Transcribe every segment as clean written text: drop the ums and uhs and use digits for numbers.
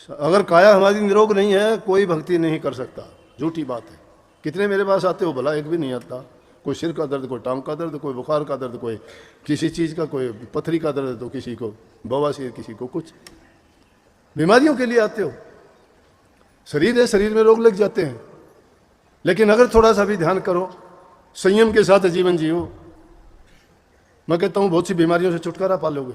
अगर काया हमारी निरोग नहीं है, कोई भक्ति नहीं कर सकता। झूठी बात है। कितने मेरे पास आते हो, भला एक भी नहीं आता। कोई सिर का दर्द, कोई टांग का दर्द, कोई बुखार का दर्द, कोई किसी चीज़ का, कोई पथरी का दर्द, तो किसी को बवासीर, किसी को कुछ। बीमारियों के लिए आते हो। शरीर है, शरीर में रोग लग जाते हैं। लेकिन अगर थोड़ा सा भी ध्यान करो, संयम के साथ जीवन जियो, मैं कहता हूँ बहुत सी बीमारियों से छुटकारा पालोगे।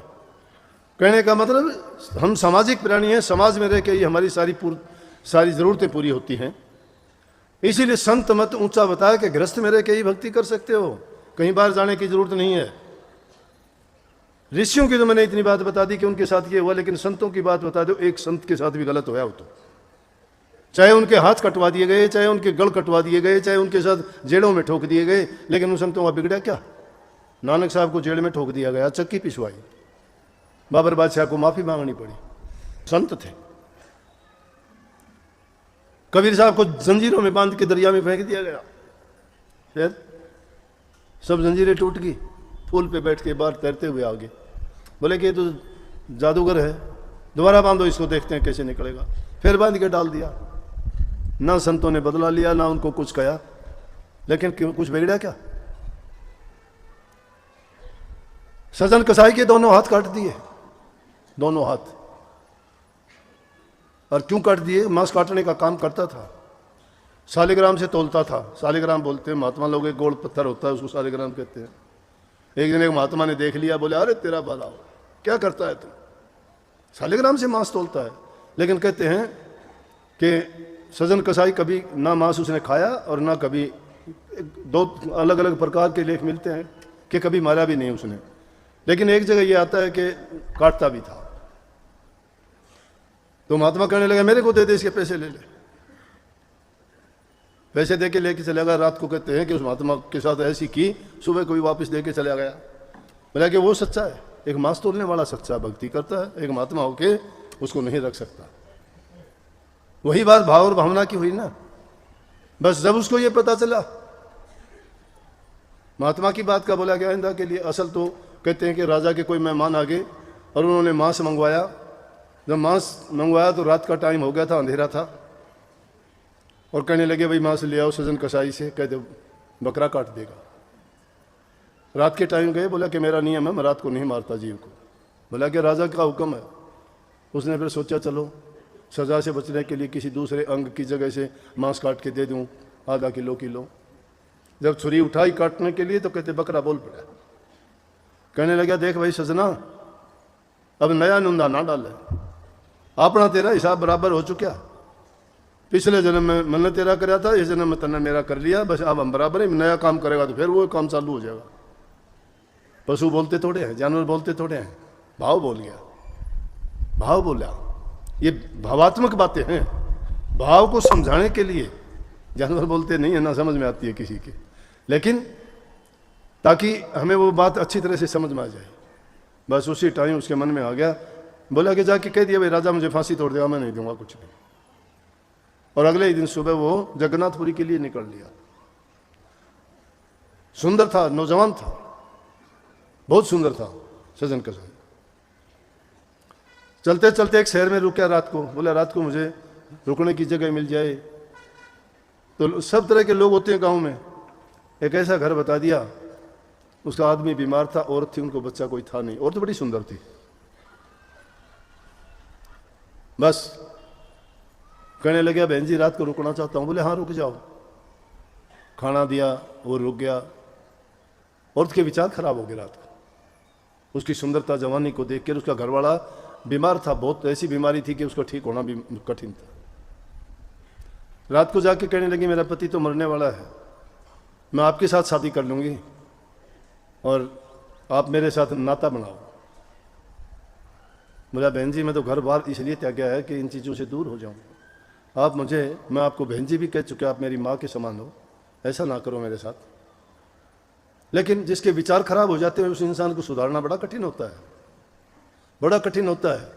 कहने का मतलब हम सामाजिक प्राणी हैं, समाज में रह के ही हमारी सारी ज़रूरतें पूरी होती हैं। इसीलिए संत मत ऊंचा बताया कि गृहस्थ में रह के ही भक्ति कर सकते हो, कहीं बाहर जाने की जरूरत नहीं है। ऋषियों की तो मैंने इतनी बात बता दी कि उनके साथ ये हुआ, लेकिन संतों की बात बता दो, एक संत के साथ भी गलत होया हो तो, चाहे उनके हाथ कटवा दिए गए, चाहे उनके गल कटवा दिए गए, चाहे उनके साथ जेलों में ठोक दिए गए, लेकिन उन संतों का बिगड़ा क्या? नानक साहब को जेल में ठोक दिया गया, चक्की पिसवाई, बाबर बादशाह को माफी मांगनी पड़ी, संत थे। कबीर साहब को जंजीरों में बांध के दरिया में फेंक दिया गया, फिर सब जंजीरें टूट गई, फूल पे बैठ के बाहर तैरते हुए आगे। बोले कि ये तो जादूगर है, दोबारा बांधो इसको, देखते हैं कैसे निकलेगा। फिर बांध के डाल दिया। ना संतों ने बदला लिया, ना उनको कुछ कहा, लेकिन कुछ बिगड़ा क्या? सजन कसाई के दोनों हाथ काट दिए, दोनों हाथ। और क्यों काट दिए? मांस काटने का काम करता था, सालिग्राम से तोलता था। सालिग्राम बोलते हैं महात्मा लोग, एक गोल पत्थर होता है उसको सालिग्राम कहते हैं। एक दिन एक महात्मा ने देख लिया, बोले अरे तेरा भला हो, क्या करता है तू? सालिग्राम से मांस तोलता है। लेकिन कहते हैं कि सजन कसाई कभी ना मांस उसने खाया और ना कभी, दो अलग अलग प्रकार के लेख मिलते हैं कि कभी मारा भी नहीं उसने। लेकिन एक जगह ये आता है कि काटता भी था। तो महात्मा कहने लगा मेरे को दे दे, इसके पैसे ले ले। पैसे दे के लेके चला गया। रात को कहते हैं कि उस महात्मा के साथ ऐसी की, सुबह को भी वापस दे के चला गया। बोला कि वो सच्चा है, एक मांस तोड़ने वाला सच्चा भक्ति करता है, एक महात्मा होके उसको नहीं रख सकता। वही बात भाव और भावना की हुई ना। बस जब उसको ये पता चला, महात्मा की बात का बोला गया आइंदा के लिए। असल तो कहते हैं कि राजा के कोई मेहमान आ गए और उन्होंने मांस मंगवाया। जब मांस मंगवाया तो रात का टाइम हो गया था, अंधेरा था, और कहने लगे भाई मांस ले आओ सजन कसाई से, कह दो बकरा काट देगा। रात के टाइम गए, बोला कि मेरा नियम है, मैं रात को नहीं मारता जीव को। बोला कि राजा का हुक्म है। उसने फिर सोचा चलो सजा से बचने के लिए किसी दूसरे अंग की जगह से मांस काट के दे दूं, आधा किलो। जब छुरी उठाई काटने के लिए तो कहते बकरा बोल पड़ा। कहने लगा देख भाई सजना, अब नया नुंदा ना डाले, अपना तेरा हिसाब बराबर हो चुका। पिछले जन्म में मैंने तेरा कराया था, इस जन्म में तन्ने मेरा कर लिया, बस अब हम बराबर है। नया काम करेगा तो फिर वो काम चालू हो जाएगा। पशु बोलते थोड़े हैं, जानवर बोलते थोड़े हैं, भाव बोल गया, भाव बोला। ये भावात्मक बातें हैं, भाव को समझाने के लिए। जानवर बोलते नहीं है, ना समझ में आती है किसी के, लेकिन ताकि हमें वो बात अच्छी तरह से समझ में आ जाए। बस उसी टाइम उसके मन में आ गया। बोला कि जाके कह दिया भाई राजा मुझे फांसी तोड़ देगा, मैं नहीं दूंगा कुछ भी। और अगले ही दिन सुबह वो जगन्नाथपुरी के लिए निकल लिया। सुंदर था, नौजवान था, बहुत सुंदर था सजन कसाई। चलते चलते एक शहर में रुका रात को। बोला रात को मुझे रुकने की जगह मिल जाए। तो सब तरह के लोग होते हैं गांव में। एक ऐसा घर बता दिया, उसका आदमी बीमार था, औरत थी, उनको बच्चा कोई था नहीं, और तो बड़ी सुंदर थी। बस कहने लगे बहन जी रात को रुकना चाहता हूं। बोले हाँ रुक जाओ। खाना दिया, वो रुक गया। औरत के विचार खराब हो गए रात को। उसकी सुंदरता जवानी को देख कर। उसका घरवाला बीमार था, बहुत ऐसी बीमारी थी कि उसको ठीक होना भी कठिन था। रात को जाके कहने लगी मेरा पति तो मरने वाला है, मैं आपके साथ शादी कर लूंगी और आप मेरे साथ नाता बनाओ। बोला बहन जी मैं तो घर बार इसलिए त्यागा है कि इन चीज़ों से दूर हो जाऊं। आप मुझे, मैं आपको बहन जी भी कह चुके, आप मेरी माँ के समान हो, ऐसा ना करो मेरे साथ। लेकिन जिसके विचार खराब हो जाते हैं उस इंसान को सुधारना बड़ा कठिन होता है, बड़ा कठिन होता है।